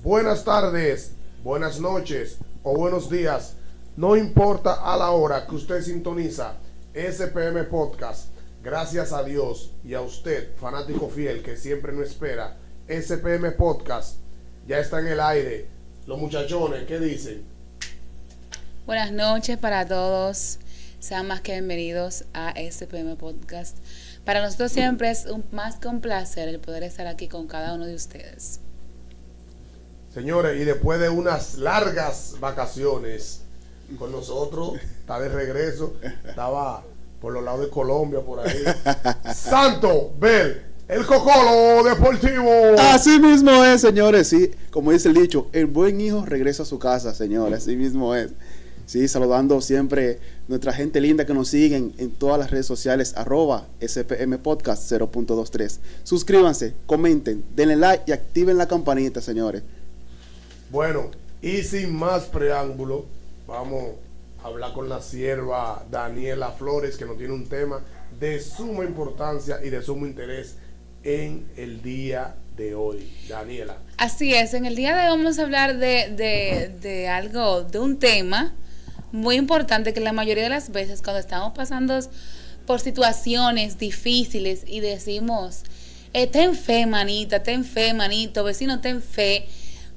buenas tardes, buenas noches o buenos días. No importa a la hora que usted sintoniza SPM Podcast. Gracias a Dios y a usted, fanático fiel que siempre nos espera. SPM Podcast ya está en el aire. Los muchachones, ¿qué dicen? Buenas noches para todos. Sean más que bienvenidos a SPM Podcast. Para nosotros siempre es más que un placer el poder estar aquí con cada uno de ustedes. Señores, y después de unas largas vacaciones con nosotros, está de regreso, estaba por los lados de Colombia, por ahí. Santo Bel, el Cocolo Deportivo. Así mismo es, señores, sí, como dice el dicho, el buen hijo regresa a su casa, señores, así mismo es. Sí, saludando siempre nuestra gente linda que nos siguen en todas las redes sociales, @SPM Podcast 0.23. Suscríbanse, comenten, denle like y activen la campanita, señores. Bueno, y sin más preámbulo, vamos a hablar con la sierva Daniela Flores, que nos tiene un tema de suma importancia y de sumo interés en el día de hoy. Daniela. Así es, en el día de hoy vamos a hablar de algo, de un tema muy importante que la mayoría de las veces cuando estamos pasando por situaciones difíciles y decimos, ten fe, manita, ten fe, manito, vecino, ten fe.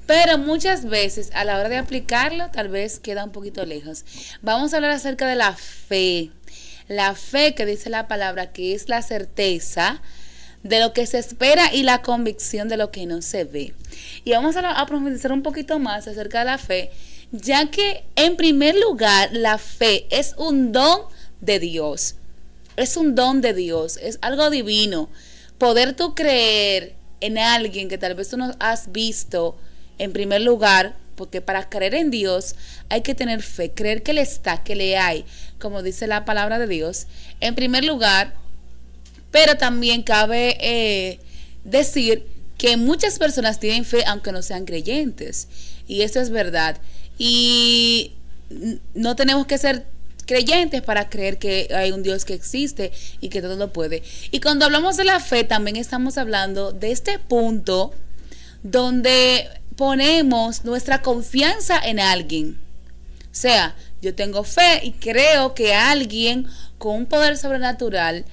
Pero muchas veces a la hora de aplicarlo tal vez queda un poquito lejos. Vamos a hablar acerca de la fe. La fe que dice la palabra, que es la certeza de lo que se espera y la convicción de lo que no se ve. Y vamos a profundizar un poquito más acerca de la fe, ya que en primer lugar la fe es un don de Dios. Es un don de Dios, es algo divino. Poder tú creer en alguien que tal vez tú no has visto en primer lugar, porque para creer en Dios hay que tener fe, creer que Él está, que le hay, como dice la palabra de Dios, en primer lugar. Pero también cabe decir que muchas personas tienen fe aunque no sean creyentes, y eso es verdad. Y no tenemos que ser creyentes para creer que hay un Dios que existe y que todo lo puede. Y cuando hablamos de la fe también estamos hablando de este punto donde ponemos nuestra confianza en alguien. O sea, yo tengo fe y creo que alguien con un poder sobrenatural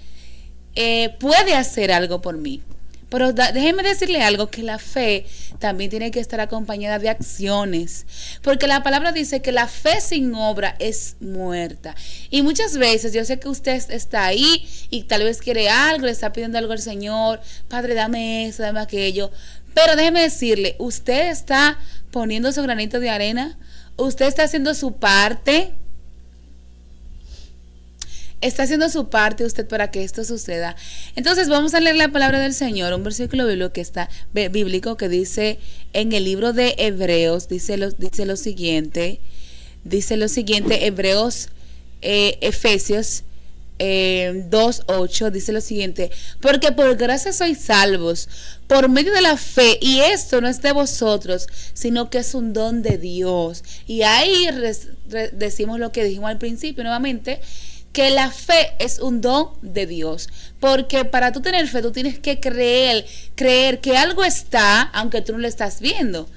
puede hacer algo por mí. Pero déjeme decirle algo, que la fe también tiene que estar acompañada de acciones, porque la palabra dice que la fe sin obra es muerta. Y muchas veces yo sé que usted está ahí y tal vez quiere algo, le está pidiendo algo al Señor, Padre, dame eso, dame aquello. Pero déjeme decirle, usted está poniendo su granito de arena, usted está haciendo su parte. Está haciendo su parte usted para que esto suceda. Entonces vamos a leer la palabra del Señor, un versículo bíblico que dice en el libro de Hebreos, dice lo siguiente, Efesios 2:8, dice lo siguiente: porque por gracia sois salvos por medio de la fe, y esto no es de vosotros, sino que es un don de Dios. Y ahí decimos lo que dijimos al principio nuevamente, que la fe es un don de Dios, porque para tú tener fe tú tienes que creer que algo está, aunque tú no lo estás viendo.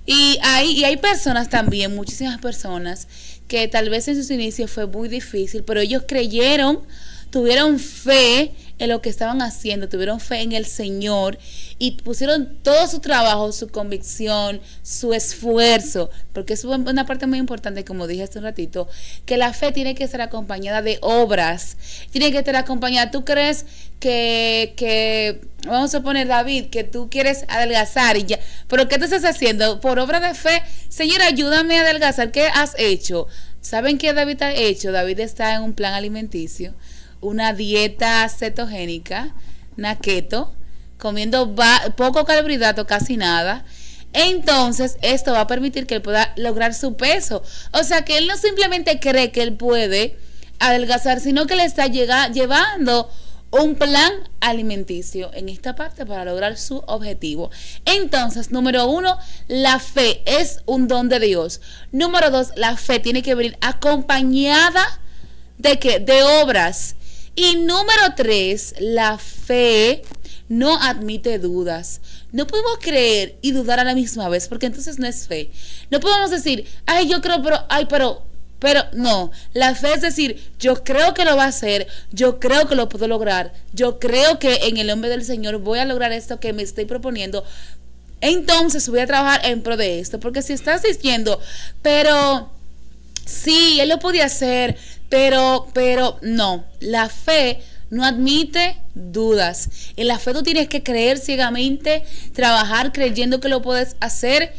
Y hay personas también, muchísimas personas, que tal vez en sus inicios fue muy difícil, pero ellos creyeron, tuvieron fe en lo que estaban haciendo, tuvieron fe en el Señor y pusieron todo su trabajo, su convicción, su esfuerzo, porque es una parte muy importante, como dije hace un ratito, que la fe tiene que estar acompañada de obras, tiene que estar acompañada. ¿Tú crees que vamos a poner, David, que tú quieres adelgazar y ya, pero qué tú estás haciendo? Por obra de fe, Señor, ayúdame a adelgazar. ¿Qué has hecho? ¿Saben qué David ha hecho? David está en un plan alimenticio, una dieta cetogénica, una keto, comiendo poco carbohidrato, casi nada. Entonces esto va a permitir que él pueda lograr su peso. O sea, que él no simplemente cree que él puede adelgazar, sino que le está llevando un plan alimenticio en esta parte para lograr su objetivo. Entonces, número 1, la fe es un don de Dios. Número 2, la fe tiene que venir acompañada ¿de qué? De obras. Y número 3, la fe no admite dudas. No podemos creer y dudar a la misma vez, porque entonces no es fe. No podemos decir, ay, yo creo, pero no, la fe es decir, yo creo que lo va a hacer, yo creo que lo puedo lograr, yo creo que en el nombre del Señor voy a lograr esto que me estoy proponiendo, entonces voy a trabajar en pro de esto, porque si estás diciendo, pero sí, él lo podía hacer, pero no, la fe no admite dudas. En la fe tú tienes que creer ciegamente, trabajar creyendo que lo puedes hacer.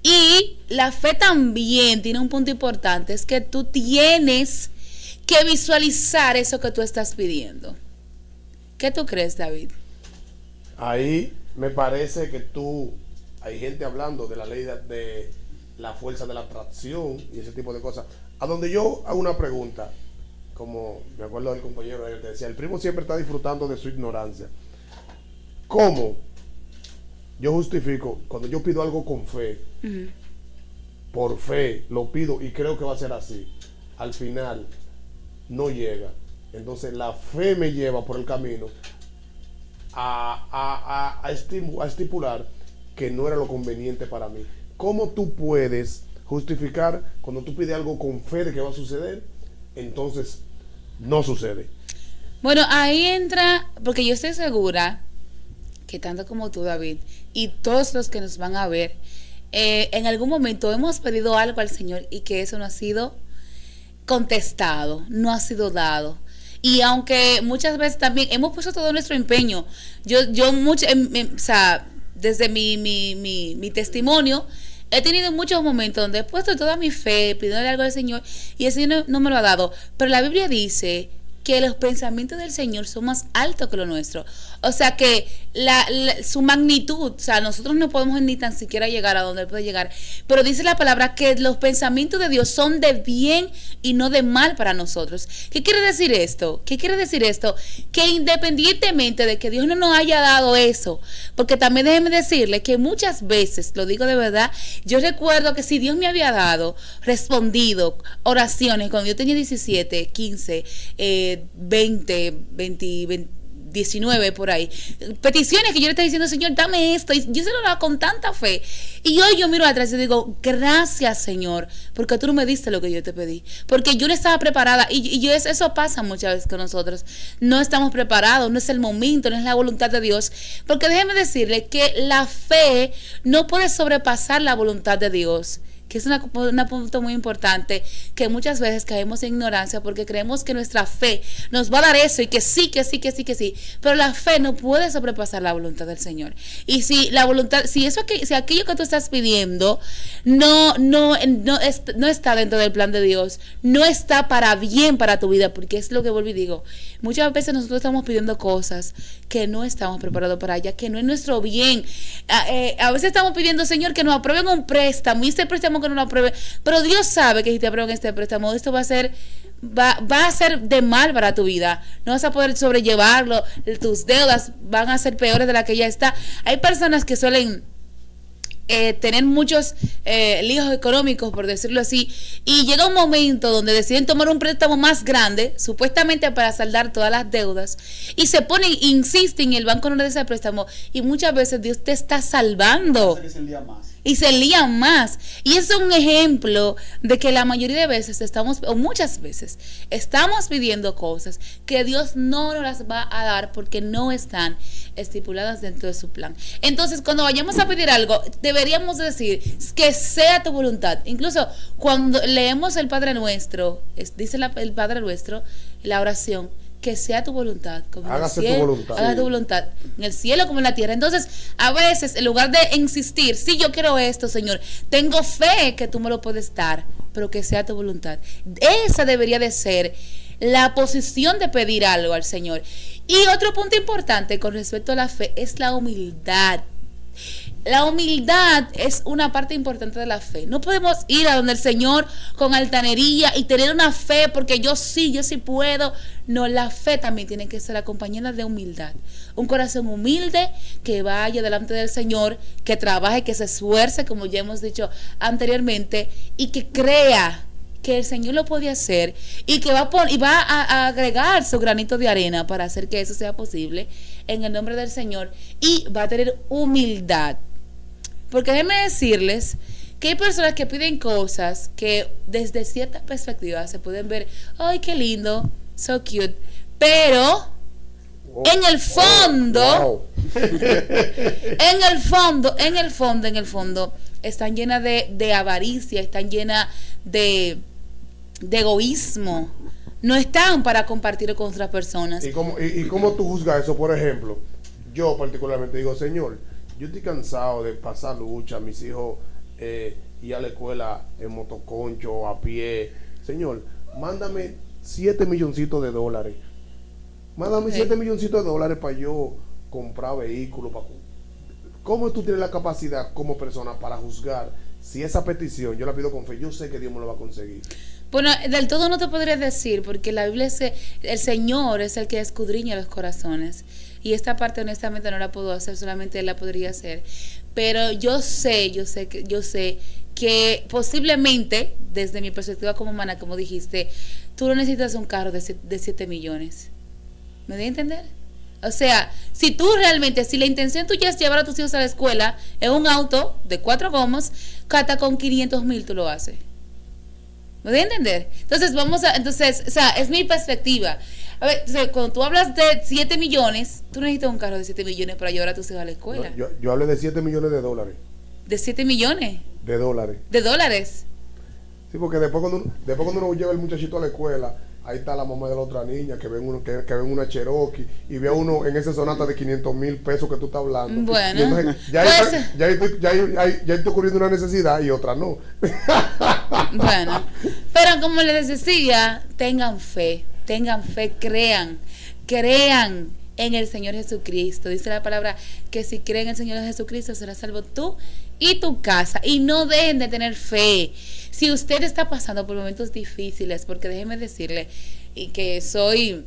Y la fe también tiene un punto importante, es que tú tienes que visualizar eso que tú estás pidiendo. ¿Qué tú crees, David? Ahí me parece que hay gente hablando de la ley de la fuerza de la atracción y ese tipo de cosas. A donde yo hago una pregunta, como me acuerdo del compañero que decía, el primo siempre está disfrutando de su ignorancia. ¿Cómo yo justifico cuando yo pido algo con fe? Por fe lo pido y creo que va a ser así, al final no llega. Entonces la fe me lleva por el camino a estipular que no era lo conveniente para mí. ¿Cómo tú puedes justificar cuando tú pides algo con fe de que va a suceder, entonces no sucede? Bueno, ahí entra, porque yo estoy segura que tanto como tú, David, y todos los que nos van a ver, en algún momento hemos pedido algo al Señor y que eso no ha sido contestado, no ha sido dado. Y aunque muchas veces también hemos puesto todo nuestro empeño, o sea, desde mi testimonio, he tenido muchos momentos donde he puesto toda mi fe, pidiéndole algo al Señor, y el Señor no me lo ha dado. Pero la Biblia dice que los pensamientos del Señor son más altos que los nuestros. O sea que su magnitud, o sea, nosotros no podemos ni tan siquiera llegar a donde Él puede llegar. Pero dice la palabra que los pensamientos de Dios son de bien y no de mal para nosotros. ¿Qué quiere decir esto? ¿Qué quiere decir esto? Que independientemente de que Dios no nos haya dado eso, porque también déjeme decirle que muchas veces, lo digo de verdad, yo recuerdo que si Dios me había respondido oraciones cuando yo tenía 17, 15, 20, 19 por ahí, peticiones que yo le estaba diciendo, Señor, dame esto, y yo se lo daba con tanta fe, y hoy yo miro atrás y digo, gracias, Señor, porque tú no me diste lo que yo te pedí, porque yo no estaba preparada, y eso pasa muchas veces con nosotros, no estamos preparados, no es el momento, no es la voluntad de Dios, porque déjeme decirle que la fe no puede sobrepasar la voluntad de Dios, que es un punto muy importante, que muchas veces caemos en ignorancia porque creemos que nuestra fe nos va a dar eso y que sí, pero la fe no puede sobrepasar la voluntad del Señor. Y si aquello que tú estás pidiendo no está dentro del plan de Dios, no está para bien para tu vida, porque es lo que vuelvo y digo, muchas veces nosotros estamos pidiendo cosas que no estamos preparados para ella, que no es nuestro bien. A veces estamos pidiendo, Señor, que nos aprueben un préstamo, y ese préstamo que no lo aprueben, pero Dios sabe que si te aprueban este préstamo, esto va a ser de mal para tu vida, no vas a poder sobrellevarlo, tus deudas van a ser peores de la que ya está. Hay personas que suelen tener muchos líos económicos, por decirlo así, y llega un momento donde deciden tomar un préstamo más grande, supuestamente para saldar todas las deudas, y insisten, y el banco no le da ese préstamo, y muchas veces Dios te está salvando. Y se lían más. Y eso es un ejemplo de que la mayoría de veces muchas veces estamos pidiendo cosas que Dios no nos las va a dar porque no están estipuladas dentro de su plan. Entonces, cuando vayamos a pedir algo, deberíamos decir que sea tu voluntad. Incluso cuando leemos el Padre Nuestro, dice el Padre Nuestro, la oración, que sea tu voluntad, como hágase en el cielo, tu voluntad. haga tu voluntad, en el cielo como en la tierra. Entonces, a veces, en lugar de insistir, sí, yo quiero esto, Señor, tengo fe que tú me lo puedes dar, pero que sea tu voluntad. Esa debería de ser la posición de pedir algo al Señor. Y otro punto importante con respecto a la fe es la humildad. La humildad es una parte importante de la fe. No podemos ir a donde el Señor con altanería y tener una fe porque yo sí puedo. No, la fe también tiene que ser acompañada de humildad. Un corazón humilde que vaya delante del Señor, que trabaje, que se esfuerce, como ya hemos dicho anteriormente, y que crea que el Señor lo puede hacer y que va a agregar su granito de arena para hacer que eso sea posible en el nombre del Señor, y va a tener humildad. Porque déjenme decirles que hay personas que piden cosas que desde cierta perspectiva se pueden ver, ¡ay, qué lindo! So cute. Pero en el fondo, Wow. en el fondo, están llenas de avaricia, están llenas de egoísmo. No están para compartir con otras personas. ¿Y cómo tú juzgas eso? Por ejemplo, yo particularmente digo, Señor, yo estoy cansado de pasar lucha, mis hijos ir a la escuela en motoconcho o a pie. Señor, mándame $7 milloncitos de dólares. Mándame $7 milloncitos de dólares para yo comprar vehículos. ¿Cómo tú tienes la capacidad como persona para juzgar si esa petición yo la pido con fe? Yo sé que Dios me lo va a conseguir. Bueno, del todo no te podría decir, porque la Biblia dice, el Señor es el que escudriña los corazones. Y esta parte honestamente no la puedo hacer, solamente Él la podría hacer. Pero yo sé que posiblemente, desde mi perspectiva como humana, como dijiste, tú no necesitas un carro de 7 millones. ¿Me doy a entender? O sea, si la intención tuya es llevar a tus hijos a la escuela en un auto de 4 gomas, hasta con 500,000 tú lo haces. ¿Me doy a entender? Entonces, o sea, es mi perspectiva. A ver, entonces, cuando tú hablas de 7 millones, tú necesitas un carro de 7 millones para llevar a tus hijos a la escuela. No, yo hablé de $7 millones de dólares. ¿De 7 millones? De dólares. ¿De dólares? Sí, porque después cuando uno lleva el muchachito a la escuela, ahí está la mamá de la otra niña que ven una Cherokee y ve a uno en ese Sonata de 500,000 pesos que tú estás hablando. Bueno, entonces, ya está ocurriendo una necesidad y otra no. Bueno, pero como les decía, tengan fe, crean en el Señor Jesucristo. Dice la palabra que si creen en el Señor Jesucristo serás salvo tú y tu casa. Y no dejen de tener fe. Si usted está pasando por momentos difíciles, porque déjeme decirle, y que soy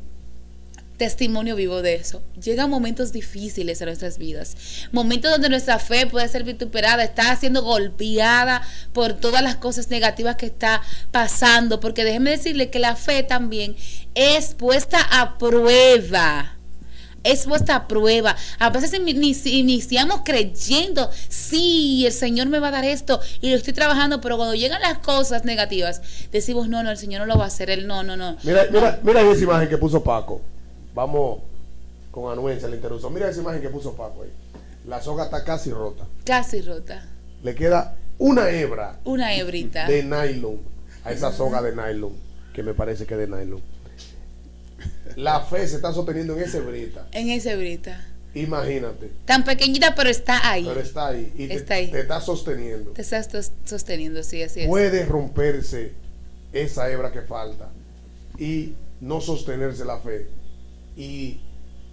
testimonio vivo de eso, llegan momentos difíciles en nuestras vidas, momentos donde nuestra fe puede ser vituperada, está siendo golpeada por todas las cosas negativas que está pasando, porque déjeme decirle que la fe también es puesta a prueba. Es puesta a prueba. A veces iniciamos creyendo, sí, el Señor me va a dar esto y lo estoy trabajando, pero cuando llegan las cosas negativas, decimos, no, el Señor no lo va a hacer, Él no. Mira esa imagen que puso Paco. Vamos con anuencia la interrupción. Mira esa imagen que puso Paco ahí. La soga está casi rota. Casi rota. Le queda una hebra. Una hebrita. De nylon. A esa soga de nylon. Que me parece que es de nylon. La fe se está sosteniendo en esa hebrita. En esa hebrita. Imagínate. Tan pequeñita, pero está ahí. Pero está ahí. Y está ahí. Te está sosteniendo. Te estás sosteniendo, sí, así es. Puede romperse esa hebra que falta y no sostenerse la fe. Y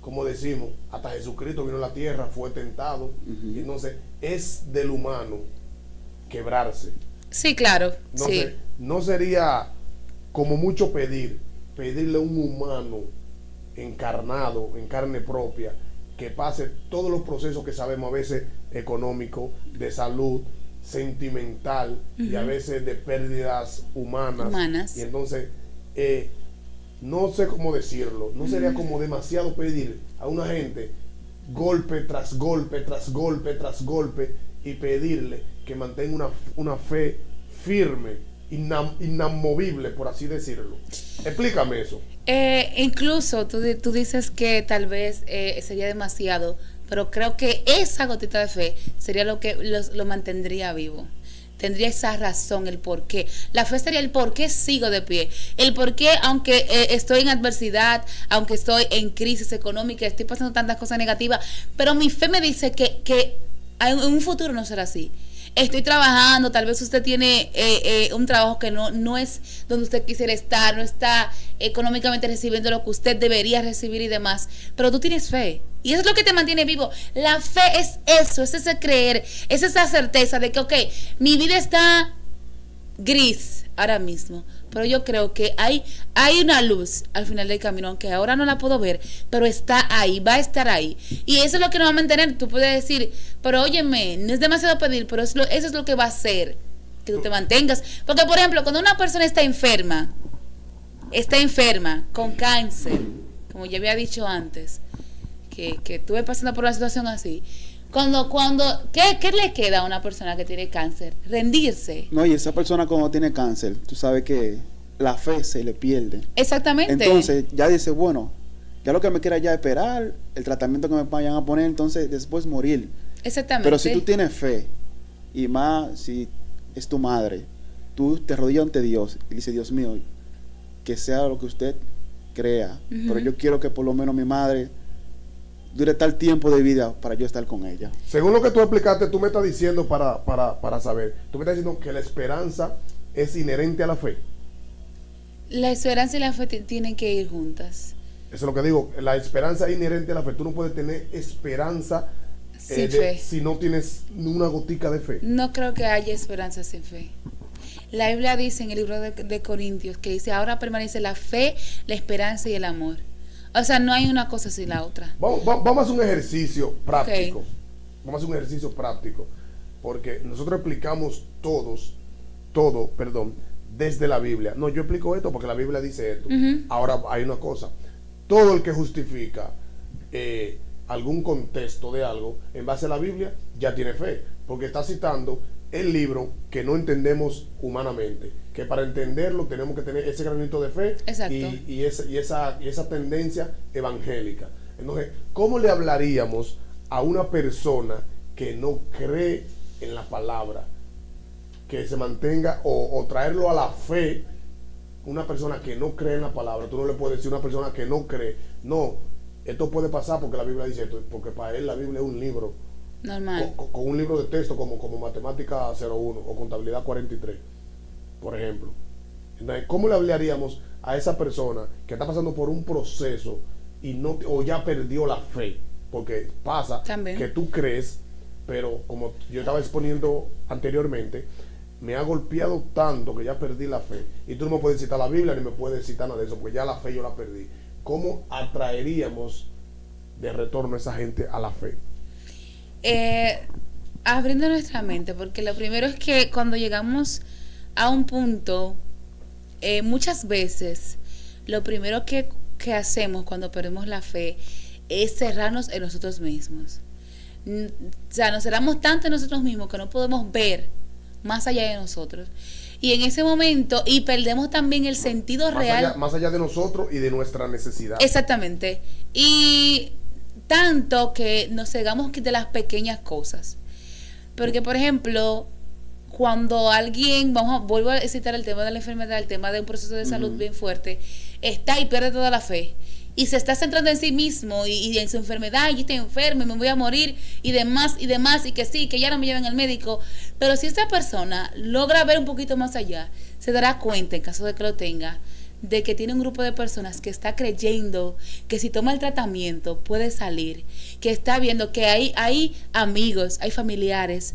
como decimos, hasta Jesucristo vino a la tierra, fue tentado. Y entonces es del humano quebrarse. Sí, claro. Entonces, sí. No sería como mucho pedirle a un humano encarnado, en carne propia, que pase todos los procesos que sabemos a veces económicos, de salud, sentimental y a veces de pérdidas humanas. Y entonces no sé cómo decirlo, no sería como demasiado pedir a una gente golpe tras golpe tras golpe tras golpe y pedirle que mantenga una fe firme, inamovible, por así decirlo. Explícame eso. Incluso tú dices que tal vez sería demasiado, pero creo que esa gotita de fe sería lo que lo mantendría vivo. Tendría esa razón, el por qué. La fe sería el por qué sigo de pie. El por qué, aunque estoy en adversidad, aunque estoy en crisis económica, estoy pasando tantas cosas negativas, pero mi fe me dice que en un futuro no será así. Estoy trabajando, tal vez usted tiene un trabajo que no es donde usted quisiera estar, no está económicamente recibiendo lo que usted debería recibir y demás, pero tú tienes fe. Y eso es lo que te mantiene vivo. La fe es eso, es ese creer, es esa certeza de que, ok, mi vida está gris ahora mismo, pero yo creo que hay una luz al final del camino, aunque ahora no la puedo ver, pero está ahí, va a estar ahí. Y eso es lo que nos va a mantener. Tú puedes decir, pero óyeme, no es demasiado pedir, pero eso es lo que va a hacer que tú te mantengas. Porque, por ejemplo, cuando una persona está enferma con cáncer, como ya había dicho antes, que estuve pasando por una situación así, ¿qué le queda a una persona que tiene cáncer? Rendirse. No, y esa persona cuando tiene cáncer, tú sabes que la fe se le pierde. Exactamente. Entonces ya dice, bueno, ya lo que me queda ya esperar el tratamiento que me vayan a poner, entonces después morir. Exactamente. Pero si tú tienes fe, y más si es tu madre, tú te arrodillas ante Dios y dices, Dios mío, que sea lo que usted crea, pero yo quiero que por lo menos mi madre dure tal tiempo de vida para yo estar con ella. Según lo que tú explicaste, tú me estás diciendo para saber, tú me estás diciendo que la esperanza es inherente a la fe. La esperanza y la fe tienen que ir juntas. Eso es lo que digo, la esperanza es inherente a la fe. Tú no puedes tener esperanza sin fe si no tienes una gotica de fe. No creo que haya esperanza sin fe. La Biblia dice en el libro de Corintios que dice, ahora permanece la fe, la esperanza y el amor. O sea, no hay una cosa sin la otra. Vamos a hacer un ejercicio práctico. Okay. Vamos a hacer un ejercicio práctico. Porque nosotros explicamos todo, desde la Biblia. No, yo explico esto porque la Biblia dice esto. Ahora hay una cosa. Todo el que justifica algún contexto de algo en base a la Biblia ya tiene fe. Porque está citando el libro que no entendemos humanamente, que para entenderlo tenemos que tener ese granito de fe. Exacto. y esa tendencia evangélica. Entonces, ¿cómo le hablaríamos a una persona que no cree en la palabra, que se mantenga o traerlo a la fe? Una persona que no cree en la palabra, tú no le puedes decir a una persona que no cree, no, esto puede pasar porque la Biblia dice esto, porque para él la Biblia es un libro normal, con un libro de texto como Matemática 01 o Contabilidad 43, por ejemplo. Entonces, ¿cómo le hablaríamos a esa persona que está pasando por un proceso o ya perdió la fe? Porque pasa también que tú crees, pero como yo estaba exponiendo anteriormente, me ha golpeado tanto que ya perdí la fe. Y tú no me puedes citar la Biblia ni me puedes citar nada de eso, porque ya la fe yo la perdí. ¿Cómo atraeríamos de retorno a esa gente a la fe? Abriendo nuestra mente, porque lo primero es que cuando llegamos a un punto, muchas veces lo primero que hacemos cuando perdemos la fe es cerrarnos en nosotros mismos. O sea, nos cerramos tanto en nosotros mismos que no podemos ver más allá de nosotros. Y en ese momento, y perdemos también el sentido real. Más allá de nosotros y de nuestra necesidad. Exactamente. Y tanto que nos cegamos de las pequeñas cosas. Porque, por ejemplo, cuando alguien, vuelvo a citar el tema de la enfermedad, el tema de un proceso de salud bien fuerte, está y pierde toda la fe. Y se está centrando en sí mismo y en su enfermedad, y estoy enfermo y me voy a morir y demás, y que sí, que ya no me lleven al médico. Pero si esta persona logra ver un poquito más allá, se dará cuenta, en caso de que lo tenga, de que tiene un grupo de personas que está creyendo que si toma el tratamiento puede salir, que está viendo que hay amigos, hay familiares,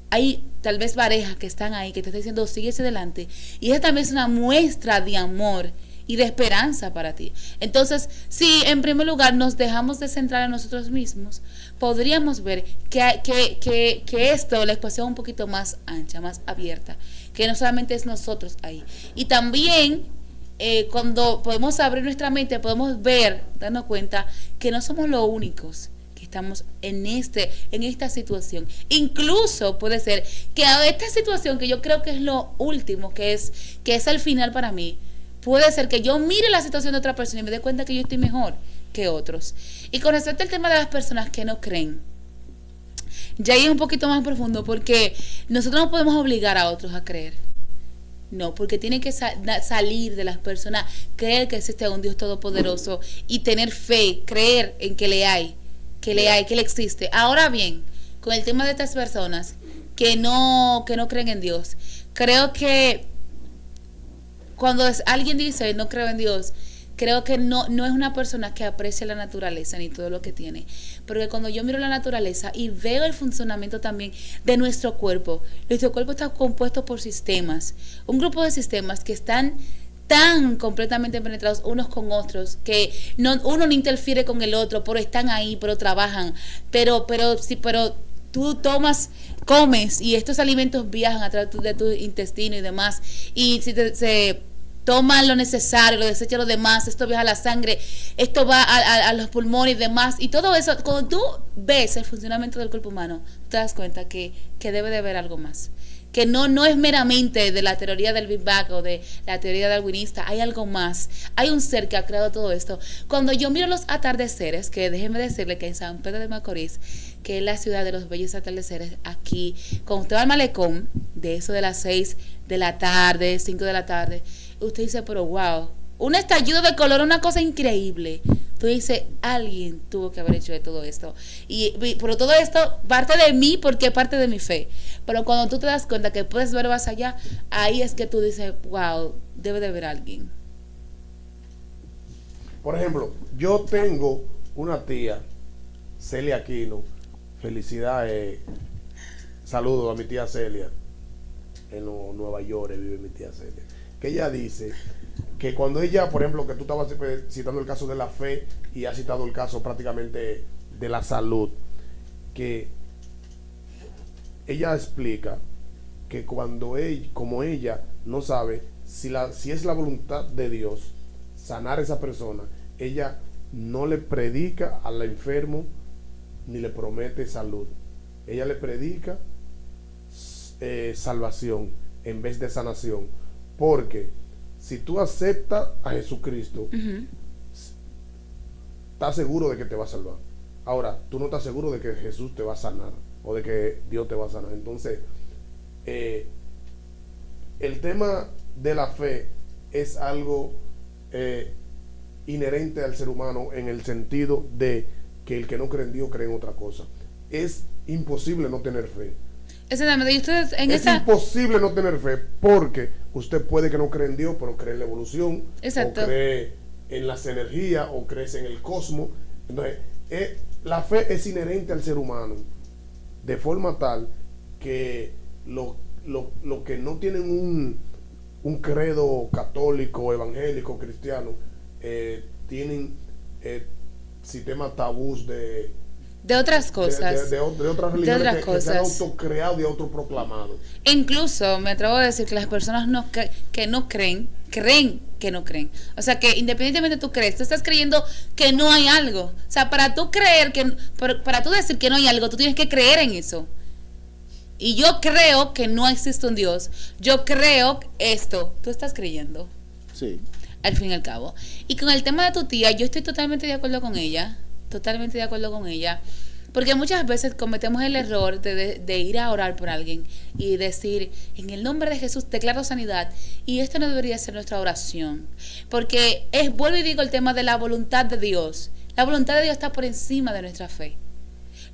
hay tal vez parejas que están ahí, que te están diciendo síguese adelante, y esa también es una muestra de amor y de esperanza para ti. Entonces, si en primer lugar nos dejamos de centrar en nosotros mismos, podríamos ver que esto, la ecuación un poquito más ancha, más abierta, que no solamente es nosotros ahí. Y también cuando podemos abrir nuestra mente, podemos ver, darnos cuenta que no somos los únicos que estamos en esta situación. Incluso puede ser que a esta situación, que yo creo que es lo último, que es el final para mí, puede ser que yo mire la situación de otra persona y me dé cuenta que yo estoy mejor que otros. Y con respecto al tema de las personas que no creen, ya ahí es un poquito más profundo, porque nosotros no podemos obligar a otros a creer. No, porque tiene que salir de las personas, creer que existe un Dios todopoderoso y tener fe, creer en que Él existe. Ahora bien, con el tema de estas personas que no creen en Dios, creo que cuando alguien dice no creo en Dios, creo que no es una persona que aprecia la naturaleza ni todo lo que tiene. Porque cuando yo miro la naturaleza y veo el funcionamiento también de nuestro cuerpo está compuesto por sistemas, un grupo de sistemas que están tan completamente penetrados unos con otros que uno no interfiere con el otro, pero están ahí, pero trabajan, pero tú comes y estos alimentos viajan a través de tu intestino y demás, y si se toman lo necesario, lo desechan los demás, esto viaja a la sangre, esto va a los pulmones y demás, y todo eso, cuando tú ves el funcionamiento del cuerpo humano, te das cuenta que debe de haber algo más, que no es meramente de la teoría del Big Bang o de la teoría darwinista, hay algo más, hay un ser que ha creado todo esto. Cuando yo miro los atardeceres, que déjenme decirle que en San Pedro de Macorís, que es la ciudad de los bellos atardeceres, aquí, cuando usted va al malecón, de eso de las 6 de la tarde, 5 de la tarde, usted dice, pero wow, un estallido de color, una cosa increíble. Tú dices, alguien tuvo que haber hecho de todo esto. Pero todo esto parte de mí porque es parte de mi fe. Pero cuando tú te das cuenta que puedes ver más allá, ahí es que tú dices, wow, debe de haber alguien. Por ejemplo, yo tengo una tía, Celia Aquino. Felicidades, saludos a mi tía Celia. En Nueva York vive mi tía Celia. Que ella dice que cuando ella, por ejemplo, que tú estabas citando el caso de la fe y has citado el caso prácticamente de la salud, que ella explica que cuando como ella no sabe si es la voluntad de Dios sanar a esa persona, ella no le predica al enfermo ni le promete salud, ella le predica salvación en vez de sanación, porque si tú aceptas a Jesucristo, estás seguro de que te va a salvar. Ahora, tú no estás seguro de que Jesús te va a sanar o de que Dios te va a sanar. Entonces, el tema de la fe es algo inherente al ser humano, en el sentido de que el que no cree en Dios cree en otra cosa. Es imposible no tener fe. Exactamente. Y ustedes es imposible no tener fe, porque usted puede que no cree en Dios, pero cree en la evolución. Exacto. O cree en las energías, o crees en el cosmos. Entonces, la fe es inherente al ser humano, de forma tal que lo que no tienen un credo católico, evangélico, cristiano, tienen sistemas tabús de otras cosas, de otras religiones que se han autocreado y autoproclamado. Incluso me atrevo a decir que las personas que no creen que no creen. O sea, que independientemente tú crees, tú estás creyendo que no hay algo. O sea, para tú decir que no hay algo, tú tienes que creer en eso. Y yo creo que no existe un Dios. Yo creo esto. Tú estás creyendo. Sí. Al fin y al cabo. Y con el tema de tu tía, yo estoy totalmente de acuerdo con ella. Totalmente de acuerdo con ella. Porque muchas veces cometemos el error de ir a orar por alguien y decir, en el nombre de Jesús declaro sanidad. Y esto no debería ser nuestra oración. Porque vuelvo y digo el tema de la voluntad de Dios. La voluntad de Dios está por encima de nuestra fe.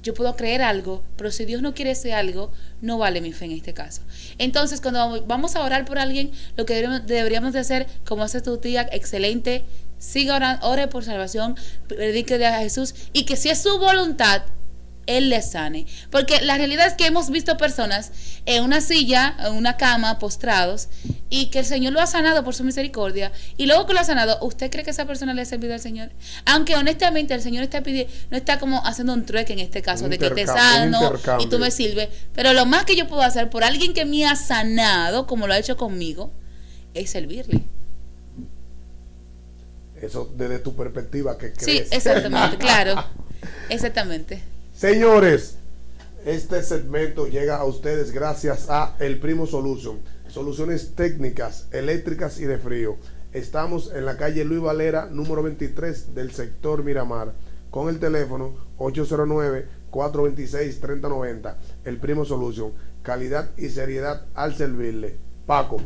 Yo puedo creer algo, pero si Dios no quiere ese algo, no vale mi fe en este caso. Entonces, cuando vamos a orar por alguien, lo que deberíamos de hacer, como hace tu tía, excelente, siga orando, ore por salvación, predique a Jesús, y que si es su voluntad, Él le sane. Porque la realidad es que hemos visto personas en una silla, en una cama, postrados, y que el Señor lo ha sanado por su misericordia, y luego que lo ha sanado, ¿usted cree que esa persona le ha servido al Señor? Aunque honestamente el Señor está pidiendo, no está como haciendo un trueque en este caso, de que te sano y tú me sirves, pero lo más que yo puedo hacer por alguien que me ha sanado, como lo ha hecho conmigo, es servirle. Eso desde tu perspectiva, que crees. Sí, exactamente, claro, exactamente. Señores, este segmento llega a ustedes gracias a El Primo Solution, soluciones técnicas, eléctricas y de frío. Estamos en la calle Luis Valera, número 23 del sector Miramar, con el teléfono 809-426-3090. El Primo Solution, calidad y seriedad al servirle. Paco.